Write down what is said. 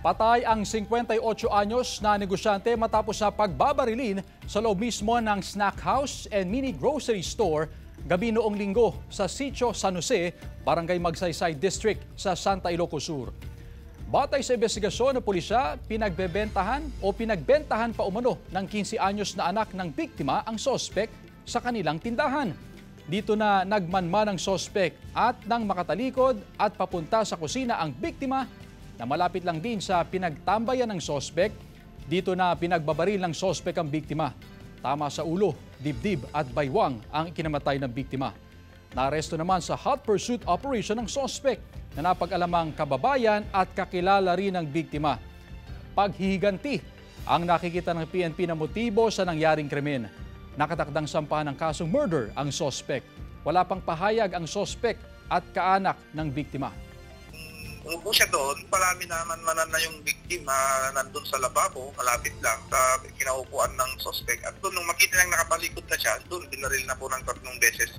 Patay ang 58 anyos na negosyante matapos sa pagbabarilin sa loob mismo ng snack house and mini grocery store gabi noong linggo sa Sitio San Jose, Barangay Magsaysay District sa Santa Ilocos Sur. Batay sa investigasyon ng pulisya, pinagbentahan pa umano ng 15 anyos na anak ng biktima ang sospek sa kanilang tindahan. Dito na nagmanman ang sospek at nang makatalikod at papunta sa kusina ang biktima na malapit lang din sa pinagtambayan ng sospek. Dito na pinagbabaril ng sospek ang biktima. Tama sa ulo, dibdib at baywang ang ikinamatay ng biktima. Naaresto naman sa hot pursuit operation ng sospek na napag-alamang kababayan at kakilala rin ng biktima. Paghihiganti ang nakikita ng PNP na motibo sa nangyaring krimen. Nakatakdang sampahan ng kasong murder ang sospek. Wala pang pahayag ang sospek at kaanak ng biktima. Umupo siya doon, palami naman na yung biktima nandun sa lababo, malapit lang sa kinaupuan ng sospek. At doon, nung makita niyang nakapalikod na siya, doon binaril na po ng 3 beses.